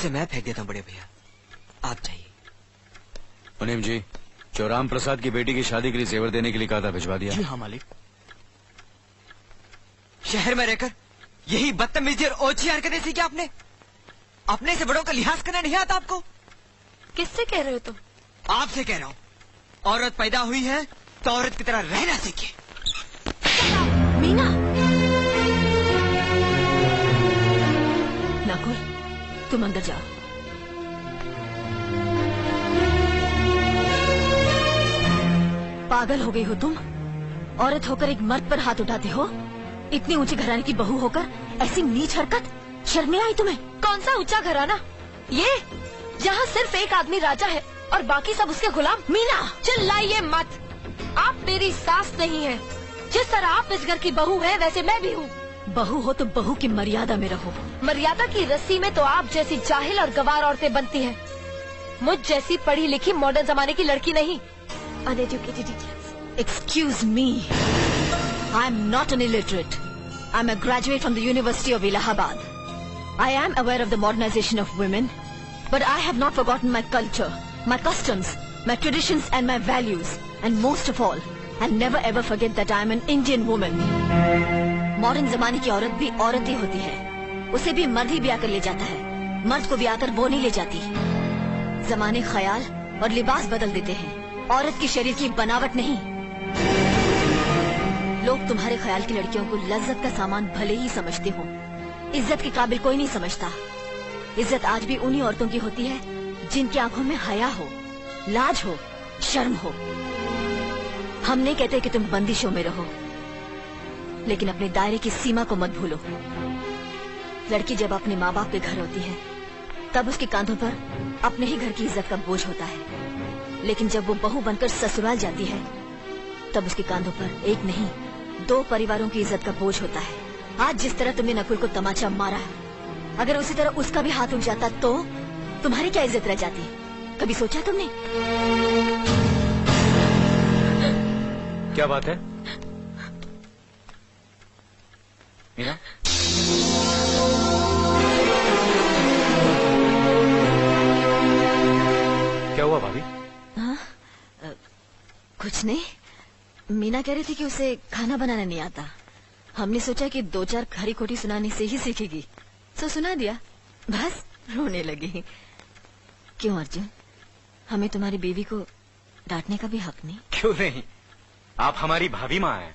उसे मैं फेंक देता हूँ बड़े भैया, आप जाइए। मुनीम जी, जो राम प्रसाद की बेटी की शादी के लिए जेवर देने के लिए कहा था, भिजवा दिया? जी हाँ मालिक। शहर में रहकर यही बदतमीजी और ओछी हरकतें सीखी आपने? अपने से बड़ों का लिहाज करना नहीं आता आपको? किससे कह रहे हो तुम? आपसे कह रहा हूँ। औरत पैदा हुई है तो औरत की तरह रहना सीखिए। मीना, नकुल, तुम अंदर जाओ। पागल हो गई हो तुम? औरत होकर एक मर्द पर हाथ उठाते हो? इतनी ऊंची घराने की बहू होकर ऐसी नीच हरकत, शर्म नहीं आई तुम्हें? कौन सा ऊंचा घराना? ये जहाँ सिर्फ एक आदमी राजा है और बाकी सब उसके गुलाम। मीना, चिल्लाइए मत। आप मेरी सास नहीं है। जिस तरह आप इस घर की बहू है वैसे मैं भी हूँ। बहू हो तो बहू की मर्यादा में रहो। मर्यादा की रस्सी में तो आप जैसी जाहिल और गवार औरतें बनती हैं। मुझ जैसी पढ़ी लिखी मॉडर्न जमाने की लड़की नहीं। Uneducated idiots. Excuse me, I am not an illiterate. I am a graduate from the University of Allahabad. I am aware of the modernization of women, but I have not forgotten my culture, my customs, my traditions and my values. And most of all, I'll never ever forget that I am an Indian woman. Modern जमाने की औरत भी औरत ही होती है। उसे भी मर्द ही ब्याह कर ले जाता है, मर्द को ब्याह कर वो नहीं ले जाती। जमाने ख्याल और लिबास बदल देते हैं, औरत की शरीर की बनावट नहीं। लोग तुम्हारे ख्याल की लड़कियों को लज्जत का सामान भले ही समझते हो, इज्जत के काबिल कोई नहीं समझता। इज्जत आज भी उन्हीं औरतों की होती है जिनकी आंखों में हया हो, लाज हो, शर्म हो। हम नहीं कहते कि तुम बंदिशों में रहो, लेकिन अपने दायरे की सीमा को मत भूलो। लड़की जब अपने माँ बाप के घर होती है तब उसके कांधों पर अपने ही घर की इज्जत का बोझ होता है, लेकिन जब वो बहू बनकर ससुराल जाती है तब उसके कांधों पर एक नहीं 2 परिवारों की इज्जत का बोझ होता है। आज जिस तरह तुमने नकुल को तमाचा मारा, अगर उसी तरह उसका भी हाथ उठ जाता तो तुम्हारी क्या इज्जत रह जाती? कभी सोचा तुमने? क्या बात है मीना? क्या हुआ भाभी? हाँ, कुछ नहीं। मीना कह रही थी कि उसे खाना बनाना नहीं आता। हमने सोचा कि 2-4 खरी खोटी सुनाने से ही सीखेगी, तो सुना दिया। बस रोने लगी। क्यों अर्जुन, हमें तुम्हारी बीवी को डांटने का भी हक नहीं? क्यों नहीं, आप हमारी भाभी माँ हैं।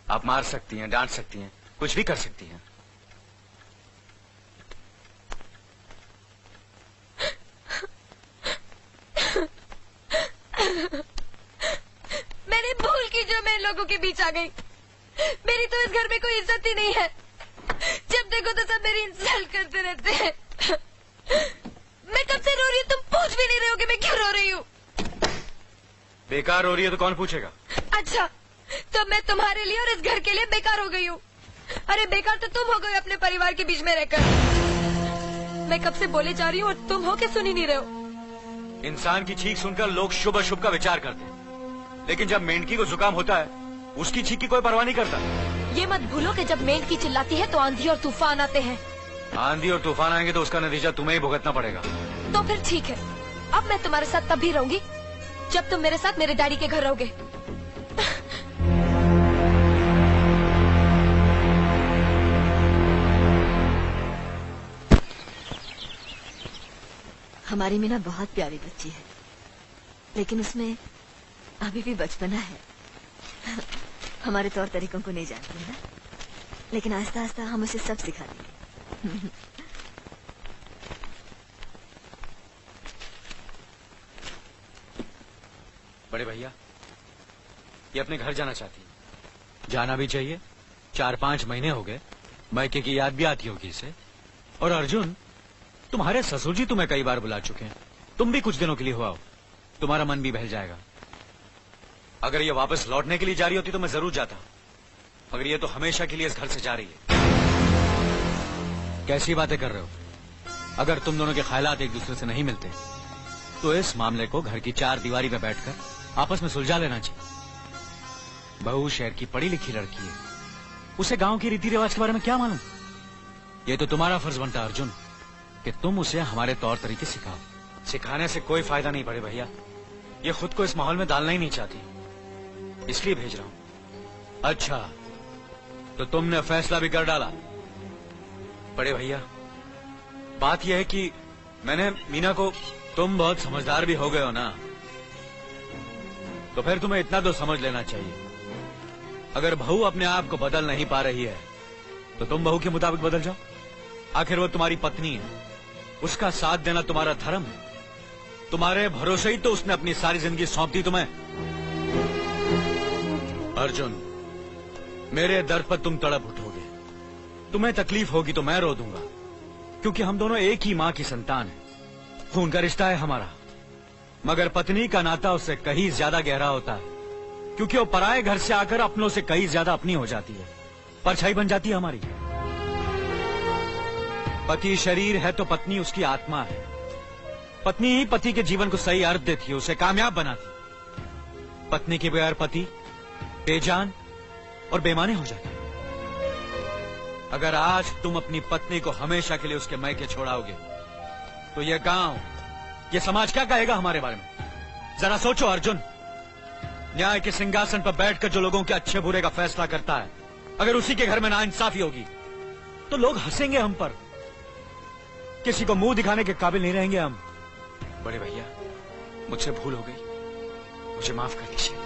आप मार सकती हैं, डांट सकती हैं, कुछ भी कर सकती हैं। मैंने भूल की जो मैं इन लोगों के बीच आ गई। मेरी तो इस घर में कोई इज्जत ही नहीं है। जब देखो तो सब मेरी इंसल्ट करते रहते हैं। मैं कब से रो रही हूँ, तुम पूछ भी नहीं रहे हो कि मैं क्यों रो रही हूँ। बेकार हो रही है तो कौन पूछेगा? अच्छा, तो मैं तुम्हारे लिए और इस घर के लिए बेकार हो गई हूँ। अरे बेकार तो तुम हो गए अपने परिवार के बीच में रहकर। मैं कब से बोले जा रही हूँ और तुम हो के सुन ही नहीं रहे हो। इंसान की चीख सुनकर लोग शुभ अशुभ का विचार करते हैं, लेकिन जब मेंढकी को जुकाम होता है उसकी चीख की कोई परवाह नहीं करता। ये मत भूलो कि जब मेंढकी चिल्लाती है तो आंधी और तूफान आते हैं। आंधी और तूफान आएंगे तो उसका नतीजा तुम्हें ही भुगतना पड़ेगा। तो फिर ठीक है, अब मैं तुम्हारे साथ तब भी रहूंगी जब तुम मेरे साथ मेरे डैडी के घर रहोगे। हमारी मीना बहुत प्यारी बच्ची है, लेकिन उसमें अभी भी बचपना है। हमारे तौर तरीकों को नहीं जानती है ना, लेकिन आस्ता आस्ता हम उसे सब सिखा देंगे। बड़े भैया, ये अपने घर जाना चाहती है। जाना भी चाहिए, 4-5 महीने हो गए, मायके की याद भी आती होगी इसे। और अर्जुन, तुम्हारे ससुर जी तुम्हें कई बार बुला चुके हैं, तुम भी कुछ दिनों के लिए हो आओ, तुम्हारा मन भी बहल जाएगा। अगर ये वापस लौटने के लिए जा रही होती तो मैं जरूर जाता, मगर ये तो हमेशा के लिए इस घर से जा रही है। कैसी बातें कर रहे हो? अगर तुम दोनों के ख्यालात एक दूसरे से नहीं मिलते तो इस मामले को घर की 4 दीवारी में बैठकर आपस में सुलझा लेना चाहिए। बहू शहर की पढ़ी लिखी लड़की है, उसे गांव के रीति रिवाज के बारे में क्या मालूम? ये तो तुम्हारा फर्ज बनता अर्जुन कि तुम उसे हमारे तौर तरीके सिखाओ। सिखाने से कोई फायदा नहीं बड़े भैया, ये खुद को इस माहौल में डालना ही नहीं चाहती, इसलिए भेज रहा हूं। अच्छा, तो तुमने फैसला भी कर डाला। बड़े भैया, बात यह है कि मैंने मीना को, तुम बहुत समझदार भी हो गए हो ना, तो फिर तुम्हें इतना तो समझ लेना चाहिए, अगर बहू अपने आप को बदल नहीं पा रही है तो तुम बहू के मुताबिक बदल जाओ। आखिर वो तुम्हारी पत्नी है, उसका साथ देना तुम्हारा धर्म है। तुम्हारे भरोसे ही तो उसने अपनी सारी जिंदगी सौंप दी तुम्हें। अर्जुन, मेरे दर पर तुम तड़प उठोगे, तुम्हें तकलीफ होगी तो मैं रो दूंगा, क्योंकि हम दोनों एक ही मां की संतान हैं, खून का रिश्ता है हमारा। मगर पत्नी का नाता उससे कहीं ज्यादा गहरा होता है, क्योंकि वो पराये घर से आकर अपनों से कहीं ज्यादा अपनी हो जाती है, परछाई बन जाती है हमारी। पति शरीर है तो पत्नी उसकी आत्मा है। पत्नी ही पति के जीवन को सही अर्थ देती है, उसे कामयाब बनाती। पत्नी के बगैर पति बेजान और बेमाने हो जाते। अगर आज तुम अपनी पत्नी को हमेशा के लिए उसके मैके छोड़ाओगे तो यह गांव, यह समाज क्या कहेगा हमारे बारे में? जरा सोचो अर्जुन, न्याय के सिंहासन पर बैठकर जो लोगों के अच्छे बुरे का फैसला करता है, अगर उसी के घर में नाइंसाफी होगी तो लोग हंसेंगे हम पर, किसी को मुंह दिखाने के काबिल नहीं रहेंगे हम। बड़े भैया, मुझसे भूल हो गई, मुझे माफ कर दीजिए।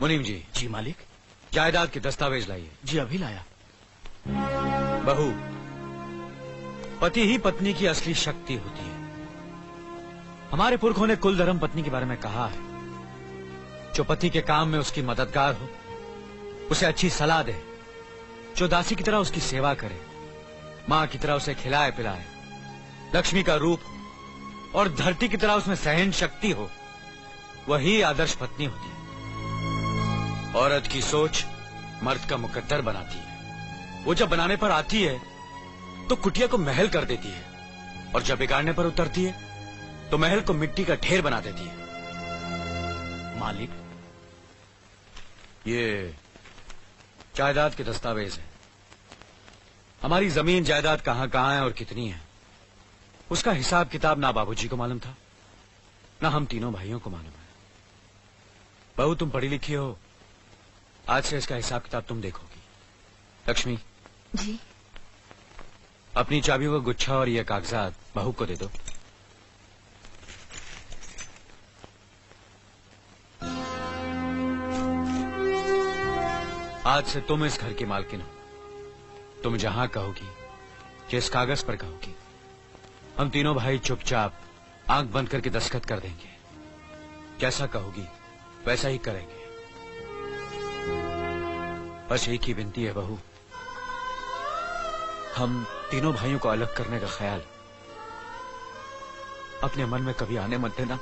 मुनीम जी। जी मालिक। जायदाद के दस्तावेज लाइए। जी अभी लाया। बहू, पति ही पत्नी की असली शक्ति होती है। हमारे पुरखों ने कुल धर्म पत्नी के बारे में कहा है, जो पति के काम में उसकी मददगार हो, उसे अच्छी सलाह दे, जो दासी की तरह उसकी सेवा करे, मां की तरह उसे खिलाए पिलाए, लक्ष्मी का रूप हो और धरती की तरह उसमें सहन शक्ति हो, वही आदर्श पत्नी होती है। औरत की सोच मर्द का मुकद्दर बनाती है। वो जब बनाने पर आती है तो कुटिया को महल कर देती है, और जब बिगाड़ने पर उतरती है तो महल को मिट्टी का ढेर बना देती है। मालिक, ये जायदाद के दस्तावेज हैं। हमारी जमीन जायदाद कहां कहां है और कितनी है, उसका हिसाब किताब ना बाबूजी को मालूम था, ना हम तीनों भाइयों को मालूम है। बहू, तुम पढ़ी लिखी हो, आज से इसका हिसाब किताब तुम देखोगी। लक्ष्मी जी। अपनी चाबियों का गुच्छा और ये कागजात बहू को दे दो। आज से तुम इस घर की मालकिन हो। तुम जहां कहोगी, जिस कागज पर कहोगी, हम तीनों भाई चुपचाप आंख बंद करके दस्तखत कर देंगे। जैसा कहोगी वैसा ही करेंगे। बस एक ही विनती है बहू, हम तीनों भाइयों को अलग करने का ख्याल अपने मन में कभी आने मत देना।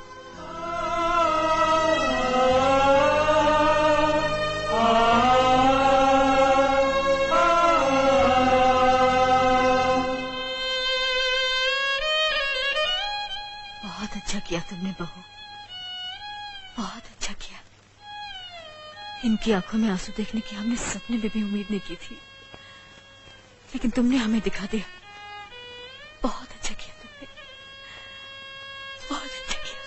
बहुत अच्छा किया तुमने बहू, बहुत अच्छा किया। इनकी आंखों में आंसू देखने की हमने सपने में भी उम्मीद नहीं की थी, लेकिन तुमने हमें दिखा दिया। बहुत अच्छा किया तुमने, बहुत अच्छा किया।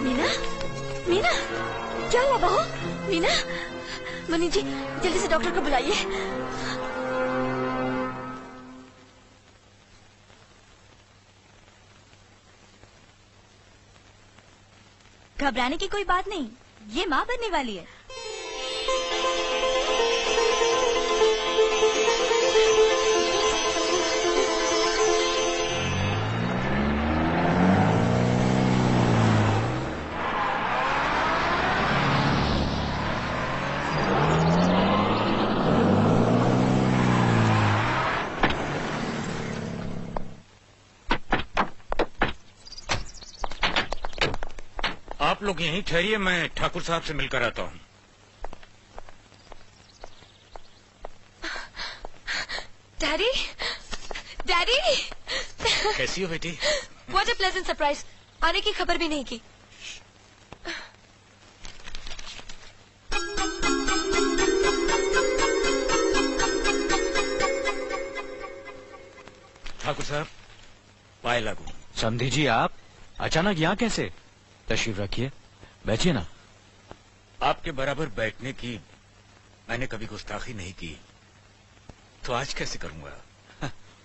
मीना, मीना, क्या हुआ बहू? मीना, मनी जी जल्दी से डॉक्टर को बुलाइए। घबराने की कोई बात नहीं, ये माँ बनने वाली है। आप लोग यहीं ठहरिए, मैं ठाकुर साहब से मिलकर आता हूँ। डैडी, डैडी, कैसी हो बेटी? What a pleasant surprise. आने की खबर भी नहीं की। ठाकुर साहब, पाए लागू। समधी जी, आप अचानक यहाँ कैसे? तशरीफ रखिए, बैठिए ना। आपके बराबर बैठने की मैंने कभी गुस्ताखी नहीं की, तो आज कैसे करूंगा?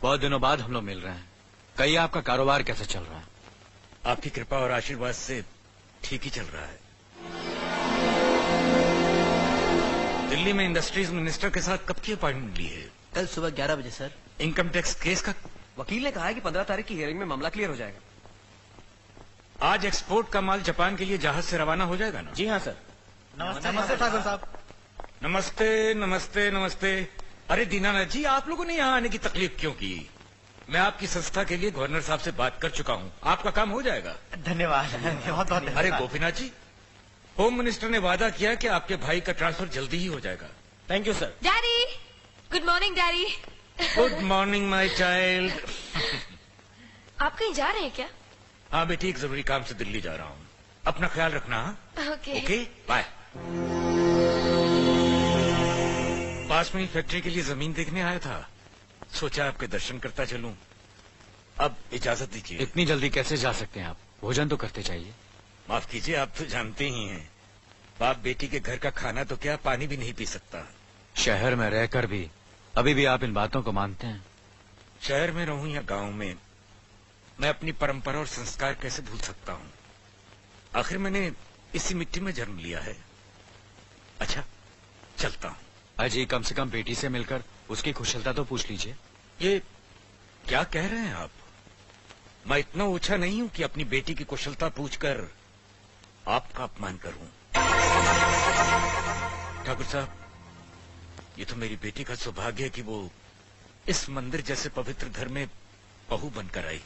बहुत दिनों बाद हम लोग मिल रहे हैं। कहिए, आपका कारोबार कैसे चल रहा है? आपकी कृपा और आशीर्वाद से ठीक ही चल रहा है। दिल्ली में इंडस्ट्रीज मिनिस्टर के साथ कब की अपॉइंटमेंट ली है? कल सुबह 11 बजे सर। इनकम टैक्स केस का वकील ने कहा है कि 15 तारीख की हियरिंग में मामला क्लियर हो जाएगा। आज एक्सपोर्ट का माल जापान के लिए जहाज से रवाना हो जाएगा ना? जी हाँ सर। नमस्ते ठाकुर साहब। नमस्ते नमस्ते नमस्ते। अरे दीनानाथ जी, आप लोगों ने यहाँ आने की तकलीफ क्यों की? मैं आपकी संस्था के लिए गवर्नर साहब से बात कर चुका हूँ, आपका काम हो जाएगा। धन्यवाद, बहुत बहुत अरे गोपीनाथ जी, होम मिनिस्टर ने वादा किया कि आपके भाई का ट्रांसफर जल्दी ही हो जाएगा। Thank you sir. Daddy, good morning daddy. Good morning my child. आप कहीं जा रहे हैं क्या? हाँ बेटी, एक जरूरी काम से दिल्ली जा रहा हूँ। अपना ख्याल रखना। ओके। Okay, bye. पास में ही फैक्ट्री के लिए जमीन देखने आया था, सोचा आपके दर्शन करता चलूं। अब इजाजत दीजिए। इतनी जल्दी कैसे जा सकते हैं आप? भोजन तो करते चाहिए। माफ कीजिए, आप तो जानते ही हैं, बाप बेटी के घर का खाना तो क्या, पानी भी नहीं पी सकता। शहर में रहकर भी अभी भी आप इन बातों को मानते हैं? शहर में रहूं या गांव में, मैं अपनी परंपरा और संस्कार कैसे भूल सकता हूं? आखिर मैंने इसी मिट्टी में जन्म लिया है। अच्छा, चलता हूं। अजी, कम से कम बेटी से मिलकर उसकी कुशलता तो पूछ लीजिए। ये क्या कह रहे हैं आप? मैं इतना ऊंचा नहीं हूं कि अपनी बेटी की कुशलता पूछकर आपका अपमान करूं। ठाकुर साहब, ये तो मेरी बेटी का सौभाग्य है कि वो इस मंदिर जैसे पवित्र घर में बहू बनकर आई,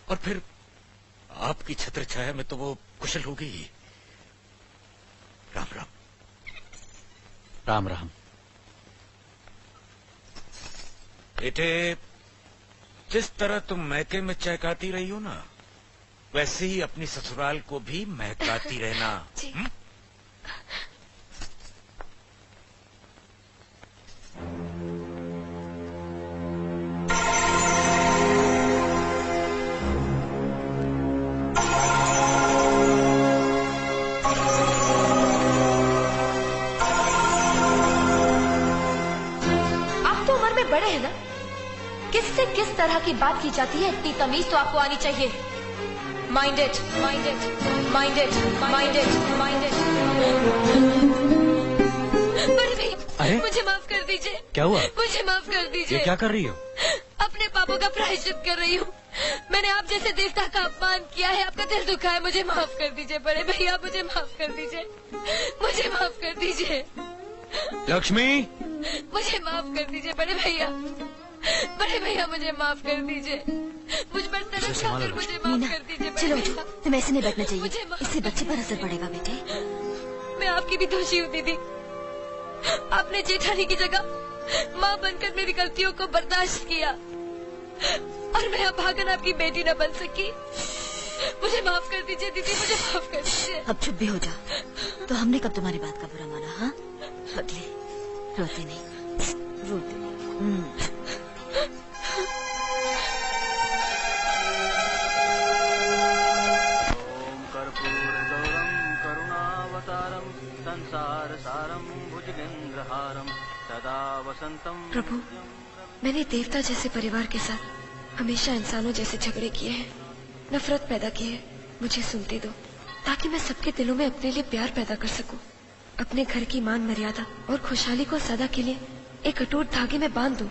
और फिर आपकी छत्र छाया में तो वो कुशल हो गई। राम राम। राम राम। बेटे, जिस तरह तुम मैके में चहकाती रही हो ना, वैसे ही अपनी ससुराल को भी महकाती रहना। जी। आप तो उम्र में बड़े हैं ना, किससे किस तरह की बात की जाती है इतनी तमीज तो आपको आनी चाहिए। Mind it, mind it, mind it, mind it, mind it. बड़े भाई, अरे? मुझे माफ कर दीजिए। क्या हुआ? मुझे माफ कर ये दीजिए। क्या कर रही हो? अपने पापों का प्रायश्चित कर रही हूँ। मैंने आप जैसे देवता का अपमान किया है, आपका दिल दुखा है, मुझे माफ कर दीजिए बड़े भैया, मुझे माफ कर दीजिए, मुझे माफ कर दीजिए। लक्ष्मी, मुझे माफ कर दीजिए बड़े भैया, बड़े भैया मुझे माफ कर दीजिए। मुझ पर तरस संभालो खाकर मुझे लक्ष्मी। माफ मीना, कर दीजिए बड़े चलो भैया। उठो, तुम्हें ऐसे नहीं बैठना चाहिए। मुझे माफ इससे बच्चे पर असर पड़ेगा बेटे। मैं आपकी भी दोषी हूँ दीदी। आपने जेठानी की जगह माँ बनकर मेरी गलतियों को बर्दाश्त किया, और मैं अभागन आपकी बेटी न बन सकी। मुझे माफ कर दीजिए दीदी, मुझे माफ कर दीजिए। अब चुप भी हो जा। तो हमने कब तुम्हारी बात का बुरा माना? हाँ, बदले, रोते नहीं, रोते नहीं। करुणावतारम संसार सारम भुजगेंद्रहारम सदा वसंतम। प्रभु, मैंने देवता जैसे परिवार के साथ हमेशा इंसानों जैसे झगड़े किए हैं, नफरत पैदा की है। मुझे सुनते दो ताकि मैं सबके दिलों में अपने लिए प्यार पैदा कर सकूं, अपने घर की मान मर्यादा और खुशहाली को सदा के लिए एक अटूट धागे में बांध दूं।